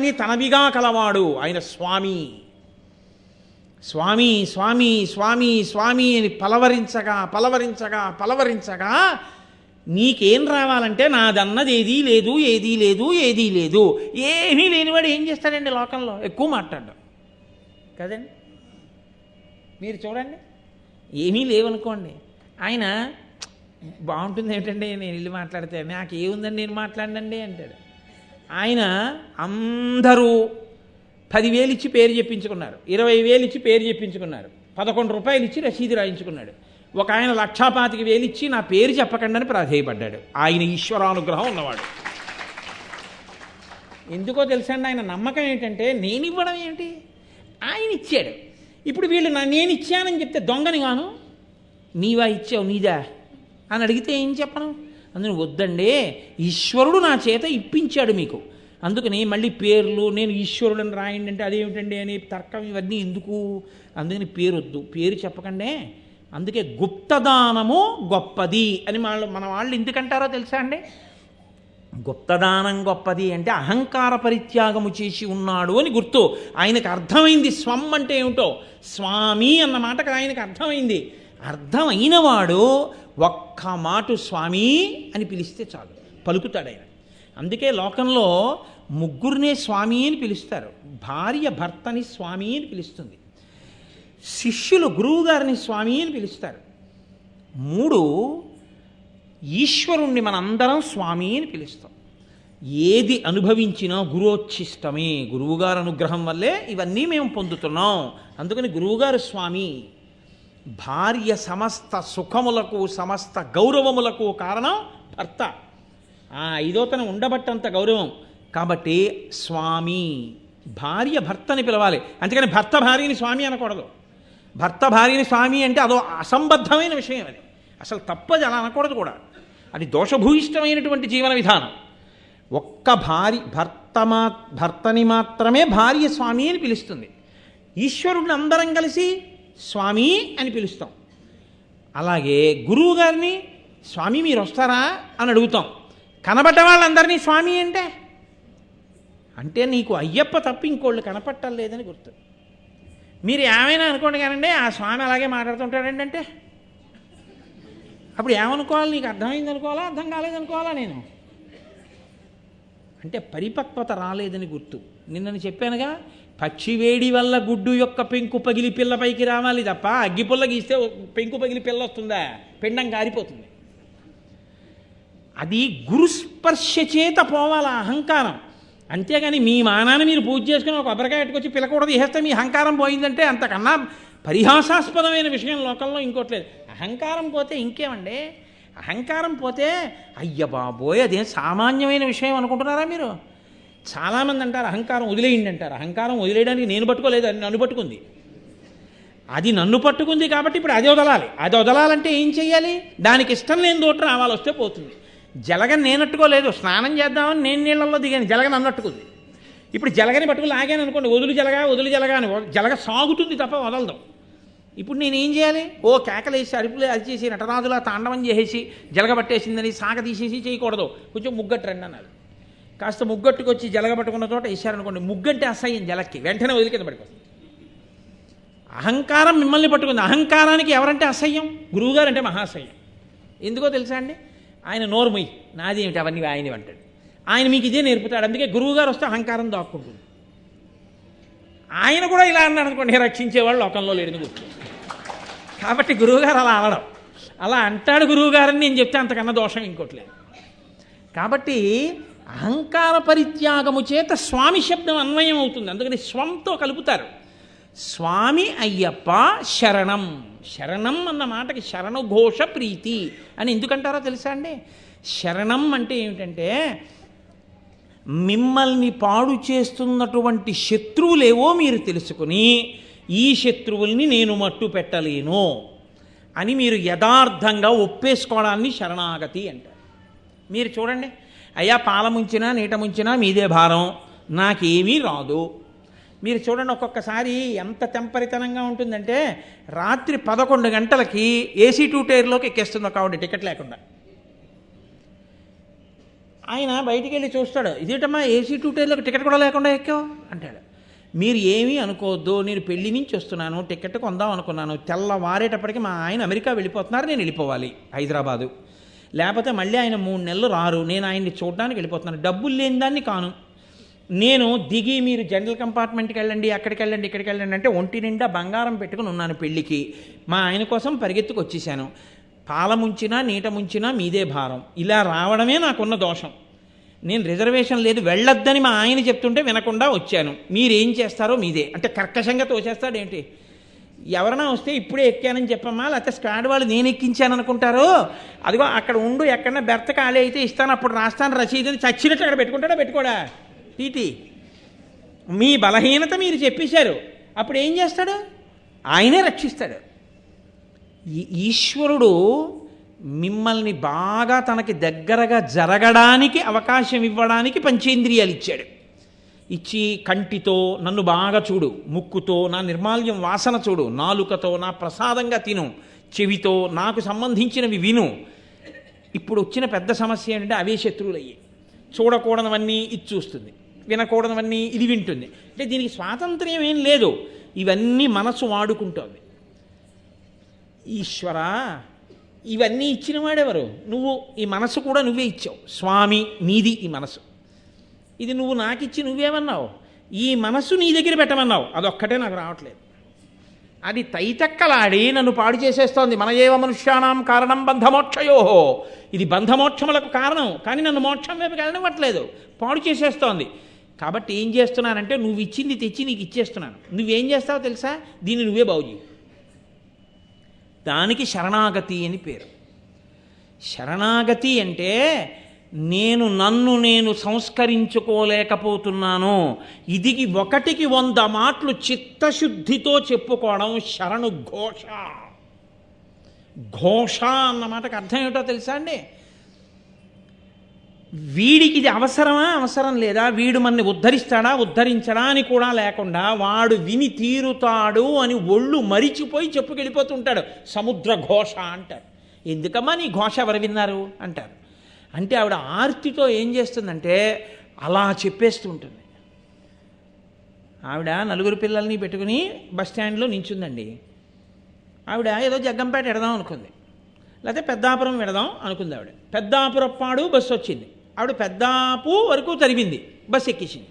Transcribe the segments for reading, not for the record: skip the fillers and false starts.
సర్వములన్నీ తనవిగా కలవాడు ఆయన స్వామి. స్వామి స్వామి స్వామి స్వామి అని పలవరించగా పలవరించగా పలవరించగా నీకేం రావాలంటే నాదన్నది ఏదీ లేదు, ఏదీ లేదు, ఏదీ లేదు. ఏమీ లేనివాడు ఏం చేస్తాడండి లోకంలో? ఎక్కువ మాట్లాడడం కదండి. మీరు చూడండి, ఏమీ లేవనుకోండి, ఆయన బాగుంటుంది ఏంటంటే నేను ఇల్లు మాట్లాడితే నాకేముందని నేను మాట్లాడండి అంటాడు. ఆయన అందరూ 10,000 ఇచ్చి పేరు చెప్పించుకున్నారు, 20,000 ఇచ్చి పేరు చెప్పించుకున్నారు, 11 రూపాయలు ఇచ్చి రసీదు రాయించుకున్నాడు. ఒక ఆయన 1,25,000 ఇచ్చి నా పేరు చెప్పకండి అని ప్రాధేయపడ్డాడు. ఆయన ఈశ్వరానుగ్రహం ఉన్నవాడు. ఎందుకో తెలుసండి, ఆయన నమ్మకం ఏంటంటే నేను ఇవ్వడం ఏమిటి, ఆయన ఇచ్చాడు. ఇప్పుడు వీళ్ళు నేను ఇచ్చానని చెప్తే దొంగని గాను, నీవా ఇచ్చావు నీదా అని అడిగితే ఏం చెప్పను? అందుకని వద్దండి, ఈశ్వరుడు నా చేత ఇప్పించాడు మీకు, అందుకని మళ్ళీ పేర్లు నేను ఈశ్వరుడని రాయండి అంటే అదేమిటండి అని తర్కం ఇవన్నీ ఎందుకు? అందుకని పేరు వద్దు, పేరు చెప్పకండి. అందుకే గుప్తదానము గొప్పది అని మన వాళ్ళు ఎందుకంటారో తెలుసా అండి? గుప్తదానం గొప్పది అంటే అహంకార పరిత్యాగము చేసి ఉన్నాడు అని గుర్తు. ఆయనకు అర్థమైంది స్వం అంటే ఏమిటో, స్వామి అన్న మాటకు ఆయనకు అర్థమైంది. అర్థమైనవాడు ఒక్క మాట స్వామి అని పిలిస్తే చాలు, పలుకుతాడు ఆయన. అందుకే లోకంలో ముగ్గురినే స్వామి అని పిలుస్తారు. భార్య భర్తని స్వామి అని పిలుస్తుంది, శిష్యులు గురువుగారిని స్వామి అని పిలుస్తారు. 3 ఈశ్వరుణ్ణి మనందరం స్వామి అని పిలుస్తాం. ఏది అనుభవించినా గురోచ్ఛిష్టమే, గురువుగారు అనుగ్రహం వల్లే ఇవన్నీ మేము పొందుతున్నాం. అందుకని గురువుగారు స్వామి. భార్య సమస్త సుఖములకు సమస్త గౌరవములకు కారణం భర్త. 5వ ఉండబట్టంత గౌరవం కాబట్టి స్వామి. భార్య భర్తని పిలవాలి, అంతేకాని భర్త భార్యని స్వామి అనకూడదు. భర్త భార్యని స్వామి అంటే అదో అసంబద్ధమైన విషయం, అది అసలు తప్పది, అలా అనకూడదు కూడా. అది దోషభూయిష్టమైనటువంటి జీవన విధానం. ఒక్క భర్తని మాత్రమే భార్య స్వామి అని పిలుస్తుంది. ఈశ్వరుడిని అందరం కలిసి స్వామి అని పిలుస్తాం. అలాగే గురువు గారిని స్వామి మీరు వస్తారా అని అడుగుతాం. కనబడ్డ వాళ్ళందరినీ స్వామి అంటే నీకు అయ్యప్ప తప్ప ఇంకోళ్ళు కనపట్టలేదని గుర్తు. మీరు ఏమైనా అనుకోండి కానండి, ఆ స్వామి అలాగే మాట్లాడుతుంటాడండి అంటే అప్పుడు ఏమనుకోవాలి? నీకు అర్థమైంది అనుకోవాలా, అర్థం కాలేదనుకోవాలా? నేను అంటే పరిపక్వత రాలేదని గుర్తు. నిన్నని చెప్పానుగా, పక్షి వేడి వల్ల గుడ్డు యొక్క పెంకు పగిలి పిల్ల పైకి రావాలి తప్ప అగ్గిపుల్ల గీస్తే పెంకు పగిలి పిల్ల వస్తుందా? పిండం కారిపోతుంది. అది గురుస్పర్శ చేత పోవాల అహంకారం. అంతేగాని మీ మానాన్ని మీరు పూజ చేసుకుని ఒక కొబ్బరికాయ పెట్టుకొచ్చి పిల్లకూడదు చేస్తే మీ అహంకారం పోయిందంటే అంతకన్నా పరిహాసాస్పదమైన విషయం లోకంలో ఇంకోట్లేదు. అహంకారం పోతే ఇంకేమండి, అహంకారం పోతే అయ్య బాబోయ్ అదేం సామాన్యమైన విషయం అనుకుంటున్నారా మీరు? చాలామంది అంటారు అహంకారం వదిలేయండి అంటారు. అహంకారం వదిలేయడానికి నేను పట్టుకోలేదు, అది నన్ను పట్టుకుంది. అది నన్ను పట్టుకుంది కాబట్టి ఇప్పుడు అది వదలాలి. అది వదలాలంటే ఏం చెయ్యాలి? దానికి ఇష్టం లేని తోట రావాలి, వస్తే పోతుంది. జలగని నేనట్టుకోలేదు, స్నానం చేద్దామని నేను నీళ్ళల్లో దిగాను, జలగని అన్నట్టుకుంది. ఇప్పుడు జలగని పట్టుకుని లాగాను అనుకోండి, వదులు జలగా అని జలగ సాగుతుంది తప్ప వదలదు. ఇప్పుడు నేనేం చేయాలి? ఓ కేకలేసి అరుపులు అరిచేసి నటరాజులా తాండవం చేసేసి జలగ పట్టేసిందని సాగ తీసేసి చేయకూడదు. కొంచెం ముగ్గట్టు రండి అన్నారు. కాస్త ముగ్గట్టుకొచ్చి జలగ పట్టుకున్న చోట వేసారనుకోండి, ముగ్గంటే అసహ్యం జలక్కి, వెంటనే వదిలి కింద పడిపోతుంది. అహంకారం మిమ్మల్ని పట్టుకుంది. అహంకారానికి ఎవరంటే అసహ్యం? గురువుగారు అంటే మహాసహ్యం. ఎందుకో తెలుసా అండి? ఆయన నోరుమొయ్యి, నాది ఏమిటి అవన్నీ ఆయన అంటాడు. ఆయన మీకు ఇదే నేర్పుతాడు. అందుకే గురువుగారు వస్తే అహంకారం దాక్కుంటుంది. ఆయన కూడా ఇలా అన్నాడు అనుకోండి, రక్షించేవాళ్ళు లోకంలో లేడని గుర్తు. కాబట్టి గురువుగారు అలా అనడం, అలా అంటాడు గురువుగారని నేను చెప్తే అంతకన్నా దోషం ఇంకోట్లేదు. కాబట్టి అహంకార పరిత్యాగము చేత స్వామి శబ్దం అన్వయం అవుతుంది. అందుకని స్వంతో కలుపుతారు. స్వామి అయ్యప్ప శరణం. శరణం అన్న మాటకి శరణఘోష ప్రీతి అని ఎందుకంటారో తెలుసా అండి? శరణం అంటే ఏమిటంటే మిమ్మల్ని పాడు చేస్తున్నటువంటి శత్రువులేవో మీరు తెలుసుకుని ఈ శత్రువుల్ని నేను మట్టు పెట్టలేను అని మీరు యథార్థంగా ఒప్పేసుకోవడాన్ని శరణాగతి అంటారు. మీరు చూడండి, అయ్యా పాల ముంచినా నీట ముంచినా మీదే భారం, నాకేమీ రాదు. మీరు చూడండి, ఒక్కొక్కసారి ఎంత తెంపరితనంగా ఉంటుందంటే రాత్రి 11 గంటలకి ఏసీ 2 టైర్లోకి ఎక్కేస్తుంది ఒక ఆవిడ టికెట్ లేకుండా. ఆయన బయటికి వెళ్ళి చూస్తాడు, ఇదేంటమ్మా ఏసీ 2 టైర్లకు టికెట్ కూడా లేకుండా ఎక్కావు అంటాడు. మీరు ఏమీ అనుకోవద్దు, నేను పెళ్లి నుంచి వస్తున్నాను, టికెట్ కొందాం అనుకున్నాను, తెల్లవారేటప్పటికి మా ఆయన అమెరికా వెళ్ళిపోతున్నారు, నేను వెళ్ళిపోవాలి హైదరాబాదు, లేకపోతే మళ్ళీ ఆయన 3 నెలలు రారు, నేను ఆయన్ని చూడడానికి వెళ్ళిపోతున్నాను, డబ్బులు లేని దాన్ని కాను, నేను దిగి మీరు జనరల్ కంపార్ట్మెంట్కి వెళ్ళండి, అక్కడికి వెళ్ళండి, ఇక్కడికి వెళ్ళండి అంటే ఒంటి నిండా బంగారం పెట్టుకుని ఉన్నాను పెళ్ళికి, మా ఆయన కోసం పరిగెత్తుకు వచ్చేసాను, పాల ముంచినా నీట ముంచినా మీదే భారం, ఇలా రావడమే నాకున్న దోషం, నేను రిజర్వేషన్ లేదు వెళ్ళొద్దని మా ఆయన చెప్తుంటే వినకుండా వచ్చాను, మీరేం చేస్తారో మీదే అంటే కర్కశంగా తోచేస్తాడేంటి. ఎవరైనా వస్తే ఇప్పుడే ఎక్కానని చెప్పమ్మా, లేకపోతే స్క్వాడ్ వాళ్ళు నేను ఎక్కించాను అనుకుంటారు, అదిగో అక్కడ ఉండు, ఎక్కడన్నా బెర్త ఖాళీ అయితే ఇస్తాను, అప్పుడు రాస్తాను రసీదుని, చచ్చినట్టు అక్కడ పెట్టుకుంటాడా పెట్టుకోడా టీటీ. మీ బలహీనత మీరు చెప్పేశారు, అప్పుడు ఏం చేస్తాడు, ఆయనే రక్షిస్తాడు. ఈశ్వరుడు మిమ్మల్ని బాగా తనకి దగ్గరగా జరగడానికి అవకాశం ఇవ్వడానికి పంచేంద్రియాలు ఇచ్చాడు. ఇచ్చి కంటితో నన్ను బాగా చూడు, ముక్కుతో నా నిర్మాల్యం వాసన చూడు, నాలుకతో నా ప్రసాదంగా తిను, చెవితో నాకు సంబంధించినవి విను. ఇప్పుడు వచ్చిన పెద్ద సమస్య ఏంటంటే అవే శత్రువులు అయ్యి, చూడకూడనివన్నీ ఇది చూస్తుంది, వినకూడనివన్నీ ఇది వింటుంది. అంటే దీనికి స్వాతంత్ర్యం ఏం లేదు, ఇవన్నీ మనసు వాడుకుంటోంది. ఈశ్వర ఇవన్నీ ఇచ్చిన వాడెవరు, నువ్వు, ఈ మనసు కూడా నువ్వే ఇచ్చావు స్వామి, నీది ఈ మనసు, ఇది నువ్వు నాకిచ్చి నువ్వేమన్నావు, ఈ మనసు నీ దగ్గర పెట్టమన్నావు, అదొక్కటే నాకు రావట్లేదు, అది తైతక్కలాడి నన్ను పాడు చేసేస్తోంది. మన ఏవ మనుష్యానాం కారణం బంధమోక్షయో, ఇది బంధమోక్షములకు కారణం, కానీ నన్ను మోక్షం వైపుకి వెళ్ళనివ్వట్లేదు, పాడు చేసేస్తోంది. కాబట్టి ఏం చేస్తున్నానంటే నువ్వు ఇచ్చింది తెచ్చి నీకు ఇచ్చేస్తున్నాను, నువ్వేం చేస్తావో తెలుసా, దీన్ని నువ్వే బాగు చేయి. దానికి శరణాగతి అని పేరు. శరణాగతి అంటే నన్ను నేను సంస్కరించుకోలేకపోతున్నాను, ఇదికి 1కి 100 మాటలు చిత్తశుద్ధితో చెప్పుకోవడం శరణు ఘోష. ఘోష అన్న మాటకు అర్థం ఏమిటో తెలుసా అండి, వీడికి ఇది అవసరమా అవసరం లేదా, వీడు మనని ఉద్ధరిస్తాడా ఉద్ధరించడా అని కూడా లేకుండా వాడు విని తీరుతాడు అని ఒళ్ళు మరిచిపోయి చెప్పుకెళ్ళిపోతుంటాడు. సముద్ర ఘోష అంటారు. ఎందుకమ్మా నీ ఘోష ఎవరు విన్నారు అంటారు. అంటే ఆవిడ ఆర్తితో ఏం చేస్తుందంటే అలా చెప్పేస్తూ ఉంటుంది. ఆవిడ 4 పిల్లల్ని పెట్టుకుని బస్ స్టాండ్లో నించుందండి. ఆవిడ ఏదో జగ్గంపేట ఎడదాం అనుకుంది, లేకపోతే పెద్దాపురం వెడదాం అనుకుంది. ఆవిడ పెద్దాపురప్పాడు బస్సు వచ్చింది, ఆవిడ పెద్దాపు వరకు తరిగింది, బస్సు ఎక్కించింది.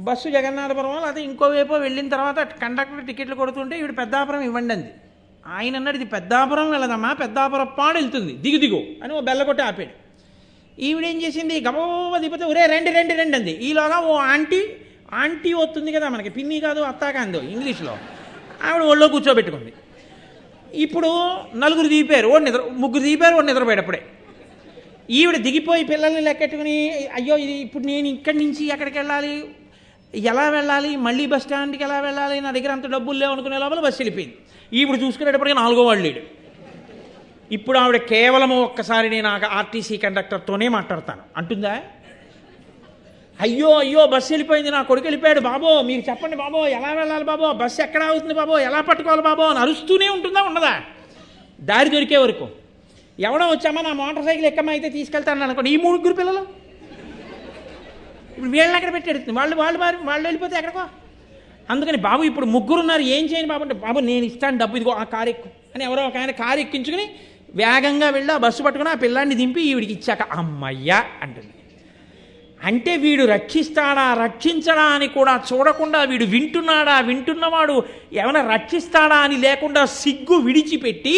బస్సు జగన్నాథపురం లేకపోతే ఇంకోవైపు వెళ్ళిన తర్వాత కండక్టర్ టికెట్లు కొడుతుంటే ఈవిడ పెద్దాపురం ఇవ్వండి అంది. ఆయన అన్నాడు, ఇది పెద్దాపురం వెళ్ళదమ్మా, పెద్దాపురప్పాడు వెళ్తుంది, దిగు అని ఓ బెల్ల కొట్టి ఆపాడు. ఈవిడేం చేసింది, గబోవ దిగిపోతే ఒరే రండి రండి రండి అంది. ఈలోగా ఓ ఆంటీ వస్తుంది కదా మనకి, పిన్ని కాదు అత్తా కాదు ఇంగ్లీష్లో, ఆవిడ ఒళ్ళో కూర్చోబెట్టుకుంది. ఇప్పుడు 4 దిగిపోయారు, 3 దిగిపోయారు, వాడు నిద్రపోయేటప్పుడే. ఈవిడ దిగిపోయి పిల్లల్ని లెక్కెట్టుకుని అయ్యో ఇది ఇప్పుడు నేను ఇక్కడి నుంచి ఎక్కడికి వెళ్ళాలి, ఎలా వెళ్ళాలి, మళ్ళీ బస్ స్టాండ్కి ఎలా వెళ్ళాలి, నా దగ్గర అంత డబ్బులు లేవు అనుకునే లోపల బస్సు వెళ్ళిపోయింది. ఈవిడ చూసుకునేటప్పటికీ 4వ వాడు లేడు. ఇప్పుడు ఆవిడ కేవలం ఒక్కసారి నేను ఆర్టీసీ కండక్టర్తోనే మాట్లాడతాను అంటుందా, అయ్యో అయ్యో బస్సు వెళ్ళిపోయింది, నా కొడుకు వెళ్ళిపోయాడు బాబో, మీరు చెప్పండి బాబో ఎలా వెళ్ళాలి బాబో, బస్సు ఎక్కడ అవుతుంది బాబో, ఎలా పట్టుకోవాలి బాబో అని అరుస్తూనే ఉంటుందా ఉండదా, దారి దొరికే వరకు. ఎవడో వచ్చామా నా మోటార్ సైకిల్ ఎక్కమ్మా అయితే తీసుకెళ్తాను అనుకోండి, ఈ 3 పిల్లలు ఇప్పుడు వీళ్ళని ఎక్కడ పెట్టి ఎడుతుంది, వాళ్ళు వెళ్ళిపోతే ఎక్కడికో. అందుకని బాబు ఇప్పుడు 3 ఉన్నారు ఏం చేయను బాబు అంటే, బాబు నేను ఇస్తాను డబ్బు, ఇదిగో ఆ కారు ఎక్కు అని ఎవరో ఒక ఆయన కారు ఎక్కించుకుని వేగంగా వెళ్ళి ఆ బస్సు పట్టుకుని ఆ పిల్లాన్ని దింపి ఈవిడికి ఇచ్చాక అమ్మయ్యా అంటుంది. అంటే వీడు రక్షిస్తాడా రక్షించడా అని కూడా చూడకుండా, వీడు వింటున్నాడా వింటున్నవాడు ఏమైనా రక్షిస్తాడా అని లేకుండా సిగ్గు విడిచిపెట్టి,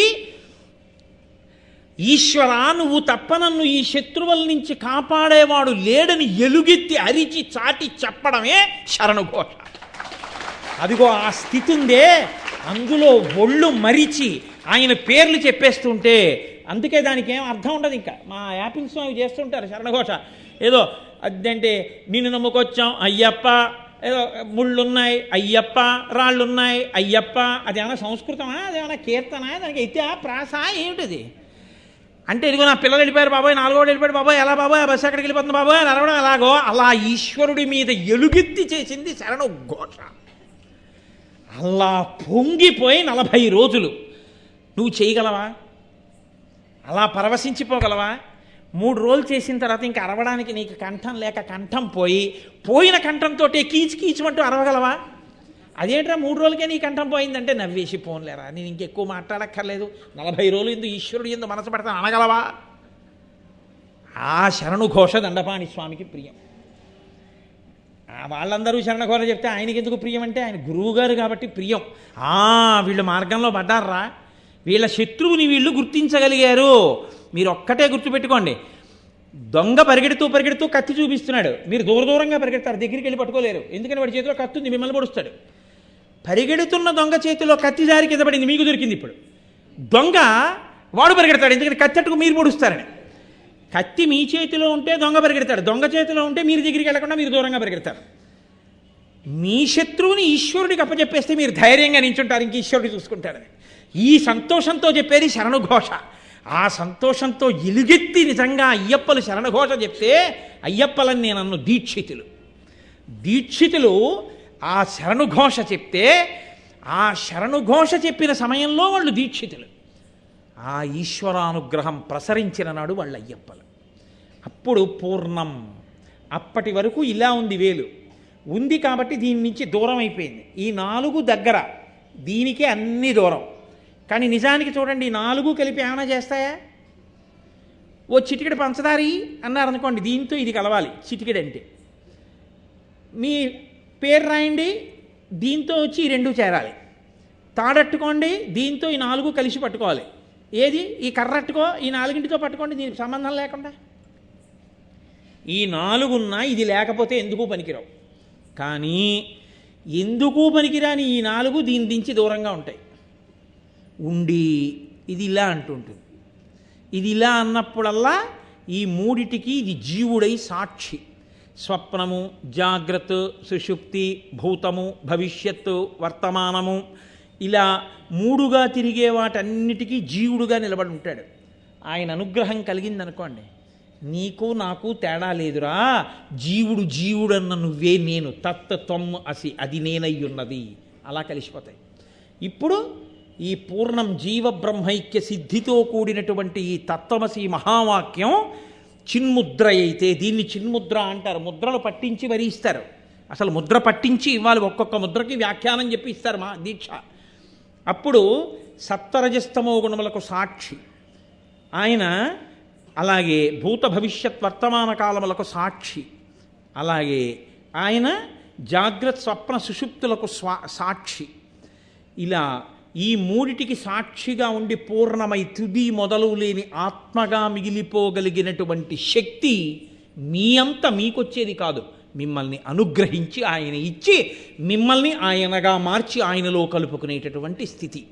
ఈశ్వరా నువ్వు తప్ప నన్ను ఈ శత్రువుల నుంచి కాపాడేవాడు లేడని ఎలుగెత్తి అరిచి చాటి చెప్పడమే శరణుఘోష. అదిగో ఆ స్థితి ఉందే, అందులో ఒళ్ళు మరిచి ఆయన పేర్లు చెప్పేస్తుంటే, అందుకే దానికి ఏం అర్థం ఉండదు. ఇంకా మా యాపిల్స్ అవి చేస్తుంటారు శరణఘోష, ఏదో అదంటే నిన్ను నమ్ముకొచ్చాం అయ్యప్ప, ఏదో ముళ్ళున్నాయి అయ్యప్ప, రాళ్ళున్నాయి అయ్యప్ప, అదేమన్నా సంస్కృతమా, అదేమన్నా కీర్తన, దానికి అయితే ప్రాస ఏమిటది అంటే, ఇదిగో నా పిల్లలు వెళ్ళిపోయారు బాబోయ్, 4వ వాడు వెళ్ళిపోయాడు బాబోయ్, ఎలా బాబోయ్ ఆ బస్సు ఎక్కడికి వెళ్ళిపోతుంది బాబోయ్ అని అరవడం ఎలాగో, అలా ఈశ్వరుడి మీద ఎలుగెత్తి చేసింది శరణు ఘోష. అలా పొంగిపోయి 40 రోజులు నువ్వు చేయగలవా, అలా పరవశించిపోగలవా? 3 రోజులు చేసిన తర్వాత ఇంకా అరవడానికి నీకు కంఠం లేక కంఠం పోయిన కంఠంతో కీచు కీచుమంటూ అరవగలవా? అదేంట్రా 3 రోజులకే నీ కంఠం పోయిందంటే నవ్వేసి పోన్లేరా, నేను ఇంకెక్కువ మాట్లాడక్కర్లేదు, 40 రోజులు ఎందు ఈశ్వరుడు ఎందు మనసు పడతాను అనగలవా? ఆ శరణు ఘోష దండపాణి స్వామికి ప్రియం. వాళ్ళందరూ శరణఘోష చెప్తే ఆయనకి ఎందుకు ప్రియం అంటే ఆయన గురువుగారు కాబట్టి ప్రియం. వీళ్ళు మార్గంలో పడ్డారా, వీళ్ళ శత్రువుని వీళ్ళు గుర్తించగలిగారు. మీరు ఒక్కటే గుర్తుపెట్టుకోండి, దొంగ పరిగెడుతూ కత్తి చూపిస్తున్నాడు, మీరు దూరంగా పరిగెడతారు, దగ్గరికి వెళ్ళి పట్టుకోలేరు, ఎందుకని వాడి చేతిలో కత్తి ఉంది, మిమ్మల్ని పొడుస్తాడు. పరిగెడుతున్న దొంగ చేతిలో కత్తి జారి కింద పడింది, మీకు దొరికింది. ఇప్పుడు దొంగ వాడు పరిగెడతాడు, ఎందుకంటే కత్తెట్టుకు మీరు పొడుస్తారని. కత్తి మీ చేతిలో ఉంటే దొంగ పరిగెడతాడు, దొంగ చేతిలో ఉంటే మీరు దగ్గరికి వెళ్ళకుండా మీరు దూరంగా పరిగెడతారు. మీ శత్రువుని ఈశ్వరుడికి అప్పచెప్పేస్తే మీరు ధైర్యంగా నించుంటారు, ఇంక ఈశ్వరుడు చూసుకుంటాడని. ఈ సంతోషంతో చెప్పేది శరణుఘోష. ఆ సంతోషంతో ఎలుగెత్తి నిజంగా అయ్యప్పలు శరణఘోష చెప్తే అయ్యప్పలని నేను దీక్షితులు ఆ శరణుఘోష చెప్తే ఆ శరణుఘోష చెప్పిన సమయంలో వాళ్ళు దీక్షితులు. ఆ ఈశ్వరానుగ్రహం ప్రసరించిన నాడు వాళ్ళు అయ్యప్పలు. అప్పుడు పూర్ణం. అప్పటి వరకు ఇలా ఉంది, వేలు ఉంది కాబట్టి దీని నుంచి దూరం అయిపోయింది. ఈ 4 దగ్గర, దీనికే అన్ని దూరం. కానీ నిజానికి చూడండి, ఈ 4 కలిపి ఏమైనా చేస్తాయా? ఓ చిటికెడు పంచదారి అన్నారనుకోండి, దీంతో ఇది కలవాలి చిటికెడు అంటే. మీ పేరు రాయండి, దీంతో వచ్చి ఈ 2 చేరాలి. తాడట్టుకోండి, దీంతో ఈ 4 కలిసి పట్టుకోవాలి. ఏది? ఈ కర్రట్టుకో, ఈ 4తో పట్టుకోండి, దీనికి సంబంధం లేకుండా. ఈ 4 ఉన్నా ఇది లేకపోతే ఎందుకు పనికిరావు. కానీ ఎందుకు పనికిరాని ఈ 4 దీని దించి దూరంగా ఉంటాయి. ఉండి ఇది ఇలా అంటుంటుంది. ఇది ఇలా అన్నప్పుడల్లా ఈ 3టికి ఇది జీవుడై సాక్షి. స్వప్నము, జాగ్రత్త, సుషుప్తి, భూతము, భవిష్యత్తు, వర్తమానము, ఇలా 3గా తిరిగే వాటన్నిటికీ జీవుడుగా నిలబడి ఉంటాడు. ఆయన అనుగ్రహం కలిగిందనుకోండి, నీకు నాకు తేడా లేదురా, జీవుడన్న నువ్వే నేను, తత్వం అసి, అది నేనయ్యున్నది, అలా కలిసిపోతాయి. ఇప్పుడు ఈ పూర్ణం జీవబ్రహ్మైక్య సిద్ధితో కూడినటువంటి ఈ తత్వమసి మహావాక్యం చిన్ముద్ర అయితే, దీన్ని చిన్ముద్ర అంటారు. ముద్రలు పట్టించి మరీ ఇస్తారు. అసలు ముద్ర పట్టించి ఇవ్వాలి, ఒక్కొక్క ముద్రకి వ్యాఖ్యానం చెప్పి ఇస్తారు మా దీక్ష. అప్పుడు సత్వరజస్తమో గుణములకు సాక్షి ఆయన, అలాగే భూత భవిష్యత్ వర్తమాన కాలములకు సాక్షి, అలాగే ఆయన జాగ్రత్త స్వప్న సుషుప్తులకు సాక్షి. ఇలా ఈ 3టికి సాక్షిగా ఉండి పూర్ణమై తుది మొదలు లేని ఆత్మగా మిగిలిపోగలిగినటువంటి శక్తి మీ అంత మీకొచ్చేది కాదు, మిమ్మల్ని అనుగ్రహించి ఆయన ఇచ్చి మిమ్మల్ని ఆయనగా మార్చి ఆయనలో కలుపుకునేటటువంటి స్థితి.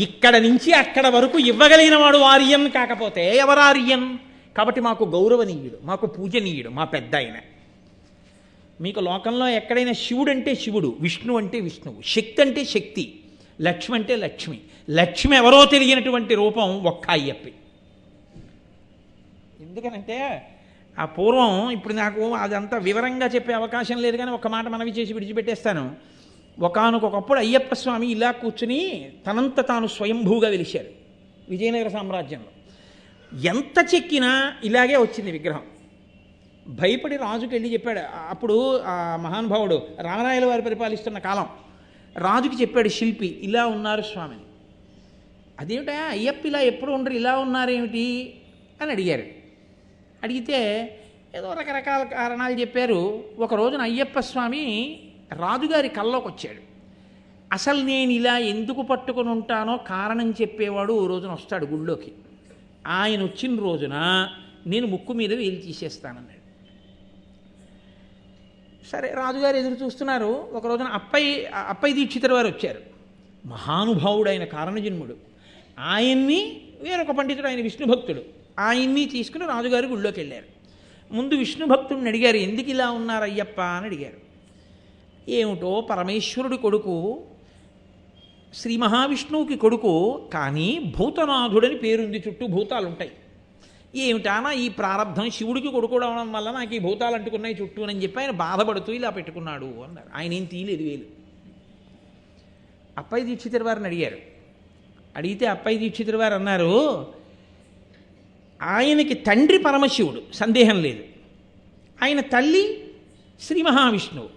ఇక్కడ నుంచి అక్కడ వరకు ఇవ్వగలిగిన వాడు ఆర్యన్ కాకపోతే ఎవరార్యన్? కాబట్టి మాకు గౌరవనీయుడు, మాకు పూజనీయుడు, మా పెద్ద ఆయన. మీకు లోకంలో ఎక్కడైనా శివుడు అంటే శివుడు, విష్ణు అంటే విష్ణువు, శక్తి అంటే శక్తి, లక్ష్మి అంటే లక్ష్మి. లక్ష్మి ఎవరో తెలియనటువంటి రూపం ఒక్క అయ్యప్పి. ఎందుకనంటే ఆ పూర్వం, ఇప్పుడు నాకు అదంతా వివరంగా చెప్పే అవకాశం లేదు, కానీ ఒక మాట మనవి చేసి విడిచిపెట్టేస్తాను. ఒకానొకప్పుడు అయ్యప్ప స్వామి ఇలా కూర్చుని తనంత తాను స్వయంభూగా వెలిశారు విజయనగర సామ్రాజ్యంలో. ఎంత చెక్కినా ఇలాగే వచ్చింది విగ్రహం. భయపడి రాజుకి వెళ్ళి చెప్పాడు. అప్పుడు ఆ మహానుభావుడు రామరాయల వారు పరిపాలిస్తున్న కాలం. రాజుకి చెప్పాడు శిల్పి, ఇలా ఉన్నారు స్వామిని. అదేమిటా అయ్యప్ప ఇలా ఎప్పుడు ఉండరు, ఇలా ఉన్నారేమిటి అని అడిగారు. అడిగితే ఏదో రకరకాల కారణాలు చెప్పారు. ఒక రోజున అయ్యప్ప స్వామి రాజుగారి కల్లోకి వచ్చాడు. అసలు నేను ఇలా ఎందుకు పట్టుకొని ఉంటానో కారణం చెప్పేవాడు ఓ రోజున వస్తాడు గుళ్ళోకి. ఆయన వచ్చిన రోజున నేను ముక్కు మీద వేలు తీసేస్తానన్నాడు. సరే, రాజుగారు ఎదురు చూస్తున్నారు. ఒక రోజున అప్పయ్య దీక్షితుల వారు వచ్చారు. మహానుభావుడైన కారణజన్ముడు. ఆయన్ని, వేరొక పండితుడు, ఆయన విష్ణు భక్తుడు, ఆయన్ని తీసుకుని రాజుగారు గుళ్ళోకి వెళ్ళారు. ముందు విష్ణు భక్తుడిని అడిగారు, ఎందుకు ఇలా ఉన్నారు అయ్యప్ప అని అడిగారు. ఏమిటో పరమేశ్వరుడి కొడుకు, శ్రీ మహావిష్ణువుకి కొడుకు, కానీ భూతనాథుడని పేరుంది, చుట్టూ భూతాలు ఉంటాయి. ఏమిటానా ఈ ప్రారంధం, శివుడికి కొడుకు అవడం వల్ల నాకు ఈ భూతాలు అంటుకున్నాయి చుట్టూ అని చెప్పి ఆయన బాధపడుతూ ఇలా పెట్టుకున్నాడు అన్నారు. ఆయన ఏం తీయలేదు వేలు. అప్పయ్య దీక్షితుల వారిని అడిగారు. అడిగితే అప్పయ్య దీక్షితుల వారు అన్నారు, ఆయనకి తండ్రి పరమశివుడు, సందేహం లేదు. ఆయన తల్లి శ్రీ మహావిష్ణువు.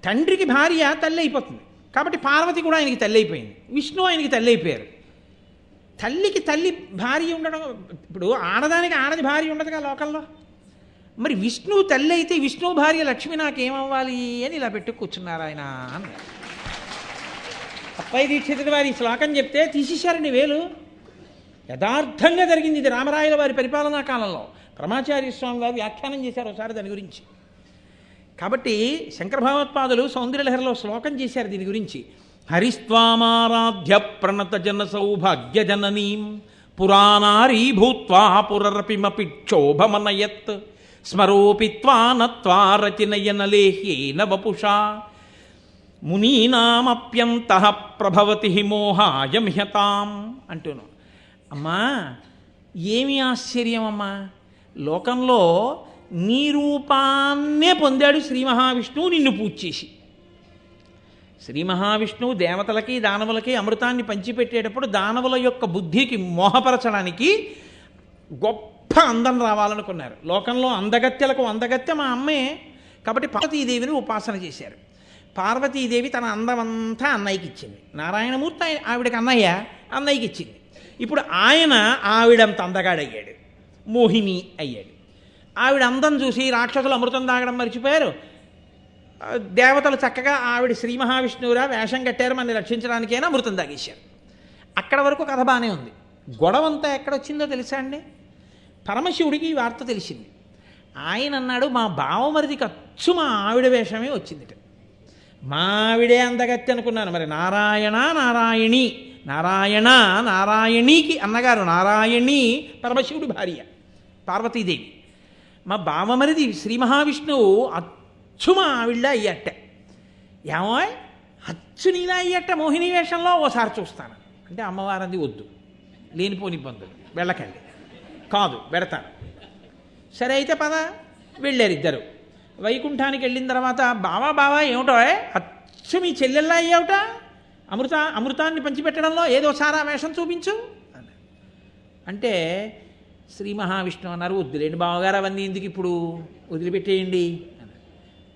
తండ్రికి భార్య తల్లి అయిపోతుంది కాబట్టి పార్వతి కూడా ఆయనకి తల్లి అయిపోయింది, విష్ణువు ఆయనకి తల్లి అయిపోయారు. తల్లికి తల్లి భార్య ఉండడం, ఇప్పుడు ఆడదానికి ఆడది భార్య ఉండదుగా లోకల్లో. మరి విష్ణువు తల్లి అయితే విష్ణువు భార్య లక్ష్మి నాకేమవ్వాలి అని ఇలా పెట్టు కూర్చున్నారు ఆయన అని. అప్పయ్య దీక్షితుడి వారి శ్లోకం చెప్తే తీసేశారండి వేలు. యథార్థంగా జరిగింది ఇది రామరాయల వారి పరిపాలనా కాలంలో. పరమాచార్య స్వామి వారు వ్యాఖ్యానం చేశారు ఒకసారి దాని గురించి. కాబట్టి శంకర భగవత్పాదులు సౌందర్యలహరిలో శ్లోకం చేశారు దీని గురించి. హరిస్వామారాధ్య ప్రణత జన సౌభాగ్య జననీం పురాణారీ భూత్వా పురరపిమపి క్షోభమనయత్ స్మరోపి త్వానత్వా రతినయనలేహ్యేన వపుషా మునీనామప్యంతః ప్రభవతి మోహాయమిహతాం అంటూను. అమ్మా ఏమి ఆశ్చర్యం అమ్మా, లోకంలో నీ రూపాన్నే పొందాడు శ్రీ మహావిష్ణువు నిన్ను పూజ చేసి. శ్రీ మహావిష్ణువు దేవతలకి దానవులకి అమృతాన్ని పంచిపెట్టేటప్పుడు దానవుల యొక్క బుద్ధికి మోహపరచడానికి గొప్ప అందం రావాలనుకున్నారు. లోకంలో అందగత్తెలకు అందగత్తె మా అమ్మే కాబట్టి పార్వతీదేవిని ఉపాసన చేశారు. పార్వతీదేవి తన అందమంతా అన్నయ్యకి ఇచ్చింది. నారాయణమూర్తి ఆవిడకి అన్నయ్యకి ఇచ్చింది. ఇప్పుడు ఆయన ఆవిడంత అందగాడయ్యాడు, మోహిని అయ్యాడు. ఆవిడ అందం చూసి రాక్షసులు అమృతం తాగడం మర్చిపోయారు. దేవతలు చక్కగా ఆవిడ శ్రీ మహావిష్ణువురా వేషం కట్టారు మనని రక్షించడానికైనా అమృతం తాగేశారు. అక్కడ వరకు కథ బాగానే ఉంది. గొడవంతా ఎక్కడొచ్చిందో తెలుసా అండి? పరమశివుడికి ఈ వార్త తెలిసింది. ఆయన అన్నాడు, మా బావమరిదికి అచ్చు మా ఆవిడ వేషమే వచ్చిందిట. మా ఆవిడే అందగత్తి అనుకున్నాను. మరి నారాయణ నారాయణి, నారాయణ నారాయణికి అన్నగారు నారాయణి పరమశివుడి భార్య పార్వతీదేవి. మా బావమరిది శ్రీ మహావిష్ణువు అచ్చు మా ఆవిడ అయ్యట్ట. ఏమో అచ్చు నీలా అయ్యట్ట మోహిని వేషంలో ఓసారి చూస్తాను అంటే అమ్మవారిది వద్దు, లేనిపోని ఇబ్బందులు, వెళ్ళకండి. కాదు పెడతాను. సరే అయితే పద. వెళ్ళారు ఇద్దరు. వైకుంఠానికి వెళ్ళిన తర్వాత బావా ఏమిటో అచ్చు మీ చెల్లెల్లా అయ్యావుట, అమృతాన్ని పంచిపెట్టడంలో ఏదోసారి ఆ వేషం చూపించు అంటే శ్రీ మహావిష్ణువు అన్నారు, వద్దులేండి బావగారు అవన్నీ ఎందుకు ఇప్పుడు, వదిలిపెట్టేయండి అని.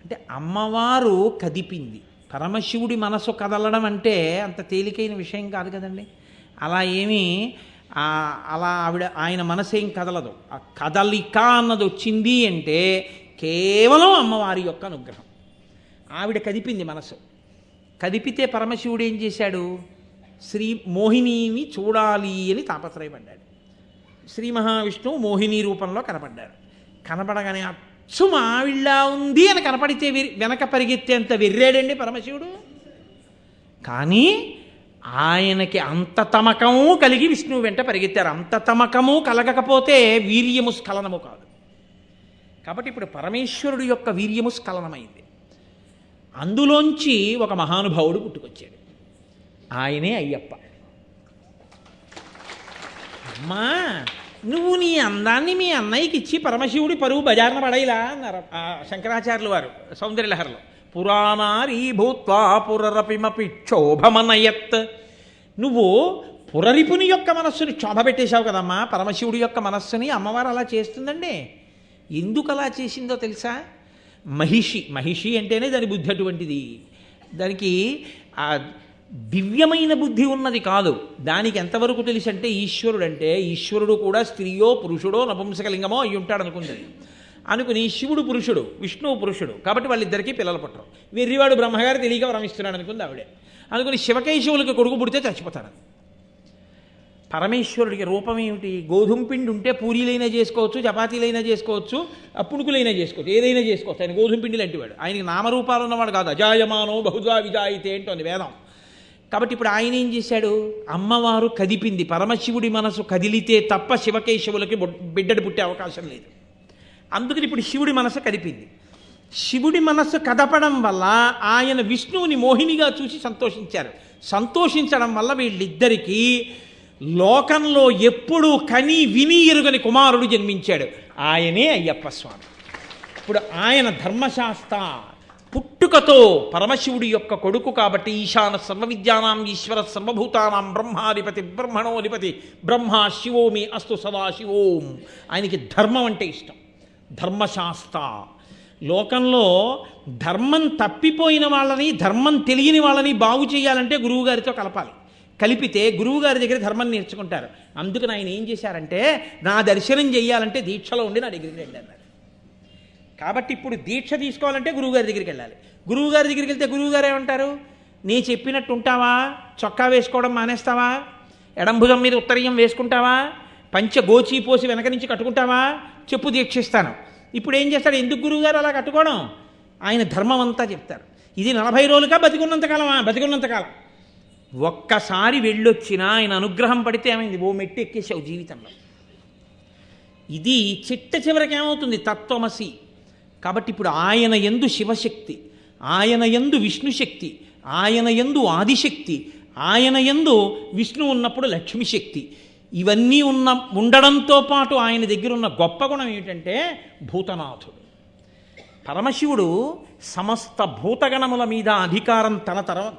అంటే అమ్మవారు కదిపింది. పరమశివుడి మనసు కదలడం అంటే అంత తేలికైన విషయం కాదు కదండి. అలా ఏమీ అలా ఆయన మనసు ఏం కదలదు. ఆ కదలిక అన్నది వచ్చింది అంటే కేవలం అమ్మవారి యొక్క అనుగ్రహం. ఆవిడ కదిపింది మనసు. కదిపితే పరమశివుడు ఏం చేశాడు, శ్రీ మోహినిని చూడాలి అని తాపత్రయపడ్డాడు. శ్రీ మహావిష్ణువు మోహిని రూపంలో కనపడ్డాడు. కనపడగానే అచ్చు మావిళ్ళా ఉంది అని కనపడితే వెనక పరిగెత్తేంత వెర్రాడండి పరమశివుడు. కానీ ఆయనకి అంత తమకము కలిగి విష్ణువు వెంట పరిగెత్తారు. అంత తమకము కలగకపోతే వీర్యము స్ఖలనము కాదు. కాబట్టి ఇప్పుడు పరమేశ్వరుడు యొక్క వీర్యము స్ఖలనమైంది. అందులోంచి ఒక మహానుభావుడు పుట్టుకొచ్చాడు. ఆయనే అయ్యప్ప. అమ్మా నువ్వు నీ అందాన్ని మీ అన్నయ్యకి ఇచ్చి పరమశివుడి పరువు బజార్న పడైలా అన్నారు శంకరాచార్యులు వారు సౌందర్యలహరిలో. పురాణారీ భూత్వా పురరపిమపి క్షోభమనయత్. నువ్వు పురరిపుని యొక్క మనస్సుని క్షోభపెట్టేశావు కదమ్మా. పరమశివుడి యొక్క మనస్సుని అమ్మవారు అలా చేస్తుందండి. ఎందుకు అలా చేసిందో తెలుసా? మహిషి అంటేనే దాని బుద్ధి అటువంటిది. దానికి ఆ దివ్యమైన బుద్ధి ఉన్నది కాదు. దానికి ఎంతవరకు తెలుసు అంటే ఈశ్వరుడు కూడా స్త్రీయో పురుషుడో నపుంసకలింగమో అయి ఉంటాడు అనుకుని శివుడు పురుషుడు విష్ణువు పురుషుడు కాబట్టి వాళ్ళిద్దరికీ పిల్లలు పుట్టరు. వెర్రివాడు బ్రహ్మగారు తెలియక రమిస్తున్నాడు అనుకుంది ఆవిడే. అనుకుని శివకేశవులకి కొడుకు పుడితే చచ్చిపోతాడు. పరమేశ్వరుడికి రూపం ఏమిటి? గోధుమ పిండి ఉంటే పూరీలైనా చేసుకోవచ్చు, చపాతీలైనా చేసుకోవచ్చు, పుణుకులైనా చేసుకోవచ్చు, ఏదైనా చేసుకోవచ్చు. ఆయన గోధుమ పిండి లాంటివాడు. ఆయనకి నామరూపాలు ఉన్నవాడు కాదు. అజాయమానో బహుధా విజాయితే అంటోంది వేదం. కాబట్టి ఇప్పుడు ఆయన ఏం చేశాడు? అమ్మవారు కదిపింది. పరమశివుడి మనసు కదిలితే తప్ప శివకేశవులకి బిడ్డడు పుట్టే అవకాశం లేదు. అందుకని ఇప్పుడు శివుడి మనసు కదిపింది. శివుడి మనస్సు కదపడం వల్ల ఆయన విష్ణువుని మోహినిగా చూసి సంతోషించడం వల్ల వీళ్ళిద్దరికీ లోకంలో ఎప్పుడూ కని విని ఎరుగని కుమారుడు జన్మించాడు. ఆయనే అయ్యప్ప స్వామి. ఇప్పుడు ఆయన ధర్మశాస్త్ర పుట్టుకతో పరమశివుడి యొక్క కొడుకు కాబట్టి ఈశాన సర్వవిద్యానాం ఈశ్వర సర్వభూతానాం బ్రహ్మాధిపతి బ్రహ్మణోధిపతి బ్రహ్మ శివోమి అస్తు సదాశివోం. ఆయనకి ధర్మం అంటే ఇష్టం. ధర్మశాస్త్ర లోకంలో ధర్మం తప్పిపోయిన వాళ్ళని, ధర్మం తెలియని వాళ్ళని బాగు చేయాలంటే గురువుగారితో కలపాలి. కలిపితే గురువుగారి దగ్గర ధర్మం నేర్చుకుంటారు. అందుకని ఆయన ఏం చేశారంటే, నా దర్శనం చేయాలంటే దీక్షలో ఉండి నా దగ్గరికి వెళ్ళారు. కాబట్టి ఇప్పుడు దీక్ష తీసుకోవాలంటే గురువుగారి దగ్గరికి వెళ్ళాలి. గురువుగారి దగ్గరికి వెళ్తే గురువుగారు ఏమంటారు, నీ చెప్పినట్టు ఉంటావా, చొక్కా వేసుకోవడం మానేస్తావా, ఎడంభుజం మీద ఉత్తరీయం వేసుకుంటావా, పంచ గోచి పోసి వెనక నుంచి కట్టుకుంటావా, చెప్పు దీక్షిస్తాను. ఇప్పుడు ఏం చేస్తాడు, ఎందుకు గురువుగారు అలా కట్టుకోవడం, ఆయన ధర్మం అంతా చెప్తారు. ఇది 40 రోజులుగా బతికున్నంతకాలమా, బతికున్నంతకాలం. ఒక్కసారి వెళ్ళొచ్చినా ఆయన అనుగ్రహం పడితే ఏమైంది, ఓ మెట్టు ఎక్కేసావు జీవితంలో. ఇది చిట్ట చివరికి ఏమవుతుంది, తత్వమసి. కాబట్టి ఇప్పుడు ఆయన యందు శివశక్తి, ఆయన యందు విష్ణుశక్తి, ఆయన యందు ఆదిశక్తి, ఆయన యందు విష్ణు ఉన్నప్పుడు లక్ష్మీశక్తి, ఇవన్నీ ఉండడంతో పాటు ఆయన దగ్గర ఉన్న గొప్ప గుణం ఏమిటంటే భూతనాథుడు. పరమశివుడు సమస్త భూతగణముల మీద అధికారం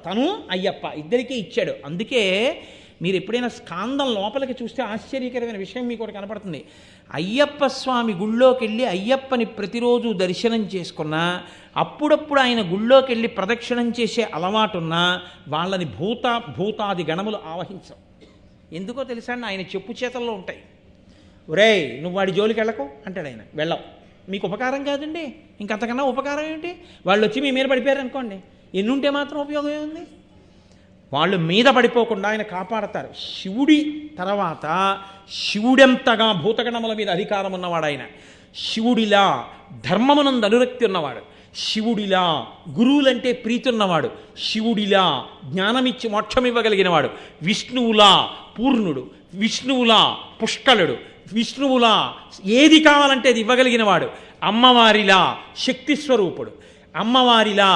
తను అయ్యప్ప ఇద్దరికీ ఇచ్చాడు. అందుకే మీరు ఎప్పుడైనా స్కాందం లోపలికి చూస్తే ఆశ్చర్యకరమైన విషయం మీకు ఒకటి కనపడుతుంది. అయ్యప్ప స్వామి గుళ్ళోకి వెళ్ళి అయ్యప్పని ప్రతిరోజు దర్శనం చేసుకున్నా, అప్పుడప్పుడు ఆయన గుళ్ళోకి వెళ్ళి ప్రదక్షిణం చేసే అలవాటున్నా వాళ్ళని భూతాది గణములు ఆవహించవు. ఎందుకో తెలుసా అండి, ఆయన చెప్పు చేతల్లో ఉంటాయి. ఒరేయ్ నువ్వు వాడి జోలికి వెళ్ళకు అంటాడు ఆయన, వెళ్ళవు. మీకు ఉపకారం కాదండి, ఇంకంతకన్నా ఉపకారం ఏంటి? వాళ్ళు వచ్చి మీ మీద పడిపోయారు అనుకోండి, ఎన్నుంటే మాత్రం ఉపయోగం ఏముంది? వాళ్ళు మీద పడిపోకుండా ఆయన కాపాడతారు. శివుడి తర్వాత శివుడెంతగా భూతగణముల మీద అధికారం ఉన్నవాడు ఆయన. శివుడిలా ధర్మమునందు అనురక్తి ఉన్నవాడు, శివుడిలా గురువులంటే ప్రీతి ఉన్నవాడు, శివుడిలా జ్ఞానమిచ్చి మోక్షం ఇవ్వగలిగినవాడు, విష్ణువులా పూర్ణుడు, విష్ణువులా పుష్కలుడు, విష్ణువులా ఏది కావాలంటే అది ఇవ్వగలిగినవాడు, అమ్మవారిలా శక్తి స్వరూపుడు, అమ్మవారిలా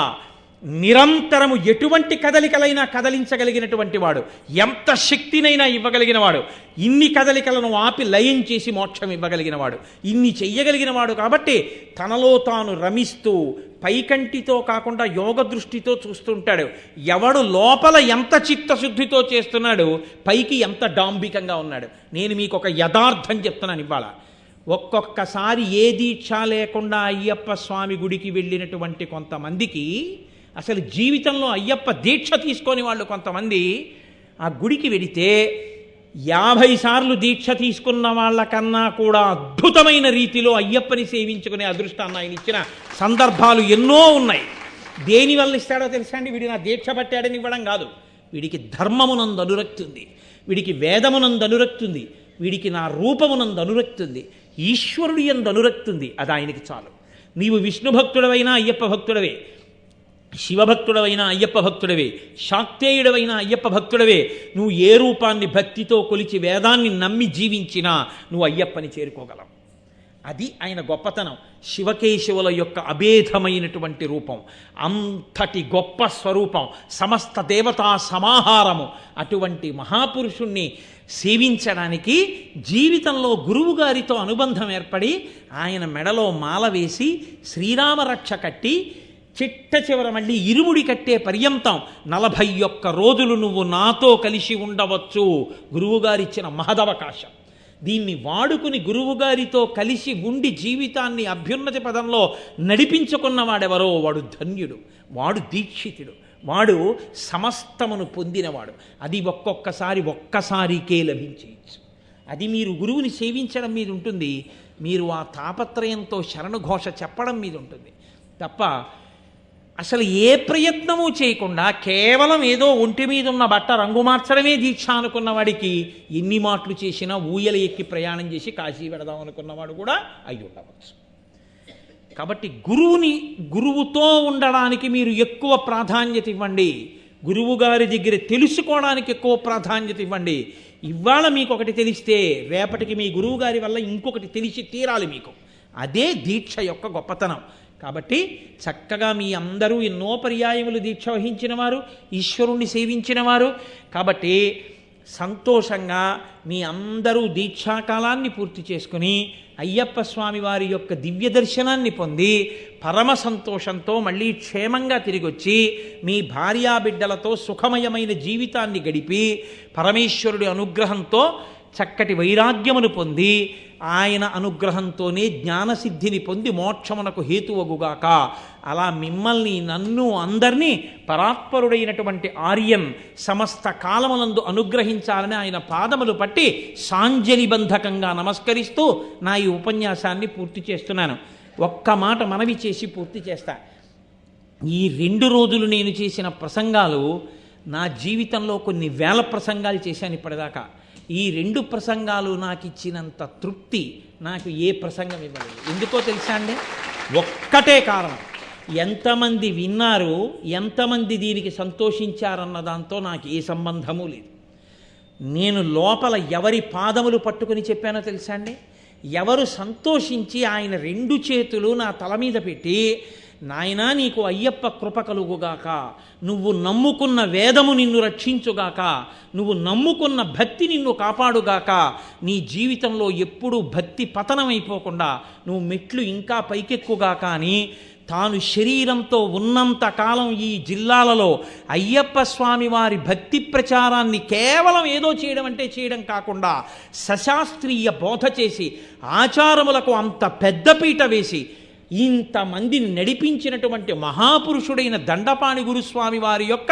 నిరంతరము ఎటువంటి కదలికలైనా కదలించగలిగినటువంటి వాడు, ఎంత శక్తినైనా ఇవ్వగలిగినవాడు, ఇన్ని కదలికలను ఆపి లయం చేసి మోక్షం ఇవ్వగలిగినవాడు, ఇన్ని చెయ్యగలిగినవాడు. కాబట్టి తనలో తాను రమిస్తూ పైకంటితో కాకుండా యోగ దృష్టితో చూస్తుంటాడు. ఎవడు లోపల ఎంత చిత్తశుద్ధితో చేస్తున్నాడు, పైకి ఎంత డాంబికంగా ఉన్నాడు. నేను మీకు ఒక యథార్థం చెప్తున్నాను ఇవాళ. ఒక్కొక్కసారి ఏ దీక్ష లేకుండా అయ్యప్ప స్వామి గుడికి వెళ్ళినటువంటి కొంతమందికి అసలు జీవితంలో అయ్యప్ప దీక్ష తీసుకొని వాళ్ళు కొంతమంది ఆ గుడికి వెడితే 50 సార్లు దీక్ష తీసుకున్న వాళ్ళకన్నా కూడా అద్భుతమైన రీతిలో అయ్యప్పని సేవించుకునే అదృష్టాన్ని ఆయన ఇచ్చిన సందర్భాలు ఎన్నో ఉన్నాయి. దేనివల్ల ఇస్తాడో తెలుసా అండి, వీడి నా దీక్ష పట్టాడని ఇవ్వడం కాదు, వీడికి ధర్మమునందు అనురక్తి ఉంది, వీడికి వేదమునందు అనురక్తి ఉంది, వీడికి నా రూపమునందు అనురక్తి ఉంది, ఈశ్వరుడి యందు అనురక్తి ఉంది. అది ఆయనకి చాలు. నీవు విష్ణు భక్తుడవైనా అయ్యప్ప భక్తుడవే, శివభక్తుడవైనా అయ్యప్ప భక్తుడవే, శాక్తేయుడవైనా అయ్యప్ప భక్తుడవే. నువ్వు ఏ రూపాన్ని భక్తితో కొలిచి వేదాన్ని నమ్మి జీవించినా నువ్వు అయ్యప్పని చేరుకోగలవు. అది ఆయన గొప్పతనం. శివకేశవుల యొక్క అభేదమైనటువంటి రూపం, అంతటి గొప్ప స్వరూపం, సమస్త దేవతా సమాహారము. అటువంటి మహాపురుషుణ్ణి సేవించడానికి జీవితంలో గురువుగారితో అనుబంధం ఏర్పడి ఆయన మెడలో మాల వేసి శ్రీరామరక్ష కట్టి చిట్ట చివర మళ్ళీ ఇరుముడి కట్టే పర్యంతం 41 రోజులు నువ్వు నాతో కలిసి ఉండవచ్చు. గురువుగారిచ్చిన మహదవకాశం. దీన్ని వాడుకుని గురువుగారితో కలిసి ఉండి జీవితాన్ని అభ్యున్నతి పదంలో నడిపించుకున్నవాడెవరో వాడు ధన్యుడు, వాడు దీక్షితుడు, వాడు సమస్తమును పొందినవాడు. అది ఒక్కసారికే లభించవచ్చు. అది మీరు గురువుని సేవించడం మీద ఉంటుంది, మీరు ఆ తాపత్రయంతో శరణుఘోష చెప్పడం మీద ఉంటుంది తప్ప అసలు ఏ ప్రయత్నము చేయకుండా కేవలం ఏదో ఒంటి మీద ఉన్న బట్ట రంగు మార్చడమే దీక్ష అనుకున్న వాడికి ఎన్ని మాటలు చేసినా ఊయల ఎక్కి ప్రయాణం చేసి కాశీ వెడదాం అనుకున్నవాడు కూడా అయి ఉండవచ్చు. కాబట్టి గురువుతో ఉండడానికి మీరు ఎక్కువ ప్రాధాన్యత ఇవ్వండి. గురువుగారి దగ్గర తెలుసుకోవడానికి ఎక్కువ ప్రాధాన్యత ఇవ్వండి. ఇవాళ మీకు ఒకటి తెలిస్తే రేపటికి మీ గురువుగారి వల్ల ఇంకొకటి తెలిసి తీరాలి మీకు. అదే దీక్ష యొక్క గొప్పతనం. కాబట్టి చక్కగా మీ అందరూ ఎన్నో పర్యాయములు దీక్ష వహించిన వారు, ఈశ్వరుణ్ణి సేవించిన వారు. కాబట్టి సంతోషంగా మీ అందరూ దీక్షాకాలాన్ని పూర్తి చేసుకుని అయ్యప్ప స్వామి వారి యొక్క దివ్య దర్శనాన్ని పొంది పరమ సంతోషంతో మళ్ళీ క్షేమంగా తిరిగొచ్చి మీ భార్యాబిడ్డలతో సుఖమయమైన జీవితాన్ని గడిపి పరమేశ్వరుడి అనుగ్రహంతో చక్కటి వైరాగ్యమును పొంది ఆయన అనుగ్రహంతోనే జ్ఞానసిద్ధిని పొంది మోక్షమునకు హేతువగుగాక. అలా మిమ్మల్ని నన్ను అందరినీ పరాత్పరుడైనటువంటి ఆర్యన్ సమస్త కాలమునందు అనుగ్రహించాలని ఆయన పాదములు పట్టి సాంజలిబంధకంగా నమస్కరిస్తూ నా ఈ ఉపన్యాసాన్ని పూర్తి చేస్తున్నాను. ఒక్క మాట మనవి చేసి పూర్తి చేస్తా. ఈ 2 రోజులు నేను చేసిన ప్రసంగాలు నా జీవితంలో కొన్ని వేల ప్రసంగాలు చేశాను ఇప్పటిదాకా. ఈ 2 ప్రసంగాలు నాకు ఇచ్చినంత తృప్తి నాకు ఏ ప్రసంగం ఇవ్వలేదు. ఎందుకో తెలుసా అండి? ఒక్కటే కారణం, ఎంతమంది విన్నారు, ఎంతమంది దీనికి సంతోషించారన్న దాంతో నాకు ఏ సంబంధము లేదు. నేను లోపల ఎవరి పాదములు పట్టుకుని చెప్పానో తెలుసా అండి? ఎవరు సంతోషించి ఆయన 2 చేతులు నా తల మీద పెట్టి, నాయనా నీకు అయ్యప్ప కృప కలుగుగాక, నువ్వు నమ్ముకున్న వేదము నిన్ను రక్షించుగాక, నువ్వు నమ్ముకున్న భక్తి నిన్ను కాపాడుగాక, నీ జీవితంలో ఎప్పుడూ భక్తి పతనమైపోకుండా నువ్వు మెట్లు ఇంకా పైకెక్కుగాక అని తాను శరీరంతో ఉన్నంత కాలం ఈ జిల్లాలలో అయ్యప్ప స్వామి వారి భక్తి ప్రచారాన్ని కేవలం ఏదో చేయడం అంటే చేయడం కాకుండా సశాస్త్రీయ బోధ చేసి ఆచారములకు అంత పెద్దపీట వేసి ఇంతమందిని నడిపించినటువంటి మహాపురుషుడైన దండపాణి గురుస్వామి వారి యొక్క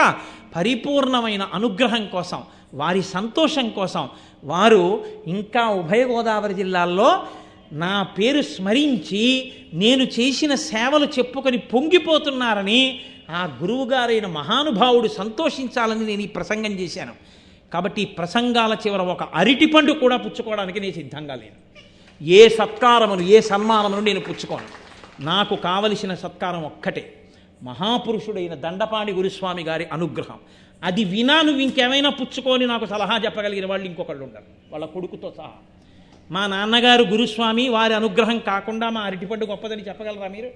పరిపూర్ణమైన అనుగ్రహం కోసం, వారి సంతోషం కోసం వారు ఇంకా ఉభయ గోదావరి జిల్లాల్లో నా పేరు స్మరించి నేను చేసిన సేవలు చెప్పుకొని పొంగిపోతున్నారని ఆ గురువుగారైన మహానుభావుడు సంతోషించాలని నేను ఈ ప్రసంగం చేశాను. కాబట్టి ఈ ప్రసంగాల చివర ఒక అరటిపండు కూడా పుచ్చుకోవడానికి నేను సిద్ధంగా లేను. ఏ సత్కారమును, ఏ సన్మానమును నేను పుచ్చుకోను. నాకు కావలసిన సత్కారం ఒక్కటే, మహాపురుషుడైన దండపాణి గురుస్వామి గారి అనుగ్రహం. అది వినా నువ్వు ఇంకేమైనా పుచ్చుకొని నాకు సలహా చెప్పగలిగిన వాళ్ళు ఇంకొకళ్ళు ఉండరు, వాళ్ళ కొడుకుతో సహా. మా నాన్నగారు గురుస్వామి, వారి అనుగ్రహం కాకుండా మా అరటిపండు గొప్పదని చెప్పగలరా మీరు?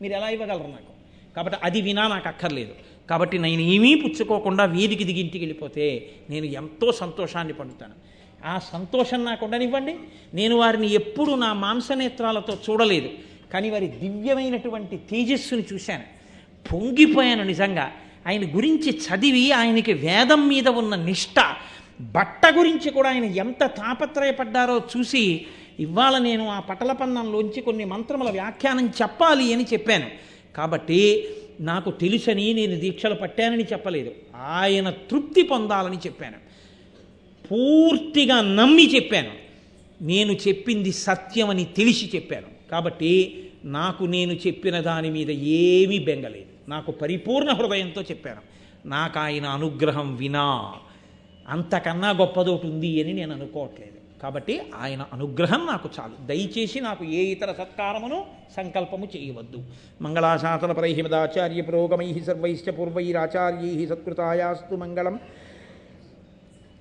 మీరు ఎలా ఇవ్వగలరు నాకు? కాబట్టి అది వినా నాకు అక్కర్లేదు. కాబట్టి నేను ఏమీ పుచ్చుకోకుండా వీధికి దిగి ఇంటికి వెళ్ళిపోతే నేను ఎంతో సంతోషాన్ని పొందుతాను. ఆ సంతోషం నాకు ఉండనివ్వండి. నేను వారిని ఎప్పుడూ నా మాంసనేత్రాలతో చూడలేదు, కానీ వారి దివ్యమైనటువంటి తేజస్సుని చూశాను, పొంగిపోయాను. నిజంగా ఆయన గురించి చదివి, ఆయనకి వేదం మీద ఉన్న నిష్ఠ, బట్ట గురించి కూడా ఆయన ఎంత తాపత్రయపడ్డారో చూసి ఇవాళ నేను ఆ పటలపన్నంలోంచి కొన్ని మంత్రముల వ్యాఖ్యానం చెప్పాలి అని చెప్పాను. కాబట్టి నాకు తెలుసని నేను దీక్షలు పట్టానని చెప్పలేదు, ఆయన తృప్తి పొందాలని చెప్పాను. పూర్తిగా నమ్మి చెప్పాను. నేను చెప్పింది సత్యమని తెలిసి చెప్పాను. కాబట్టి నాకు నేను చెప్పిన దాని మీద ఏమీ బెంగలేదు. నాకు పరిపూర్ణ హృదయంతో చెప్పాను. నాకు ఆయన అనుగ్రహం వినా అంతకన్నా గొప్పదోటి ఉంది అని నేను అనుకోవట్లేదు. కాబట్టి ఆయన అనుగ్రహం నాకు చాలు. దయచేసి నాకు ఏ ఇతర సత్కారమును సంకల్పము చేయవద్దు. మంగళాశాసనపరై మదాచార్య పురోగమై సర్వైశ్చ పూర్వైరాచార్యై సత్కృతాయాస్తు మంగళం.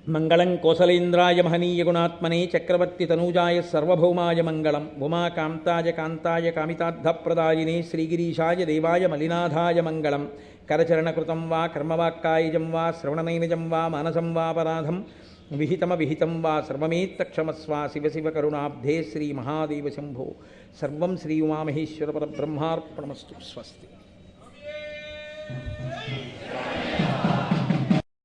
మంగళం కోసలేంద్రాయ మహనీయ గుణాత్మనే చక్రవర్తి తనూజాయ సర్వభౌమాయ మంగళం. ఉమాకాంతాయ కాంతాయ కామితార్థప్రదాయినే శ్రీగిరీశాయ దేవాయ మలినాథాయ మంగళం. కరచరణకృతం వా కర్మవాక్కాయజం వా శ్రవణనైనజం వా మానసం వాపరాధం విహితమవిహితం వా సర్వమేత్తక్షమస్వ. శివ శివ కరుణాబ్ధే శ్రీ మహాదేవ శంభో. సర్వం శ్రీ ఉమామహేశ్వర పరబ్రహ్మార్పణమస్తు. స్వస్తి.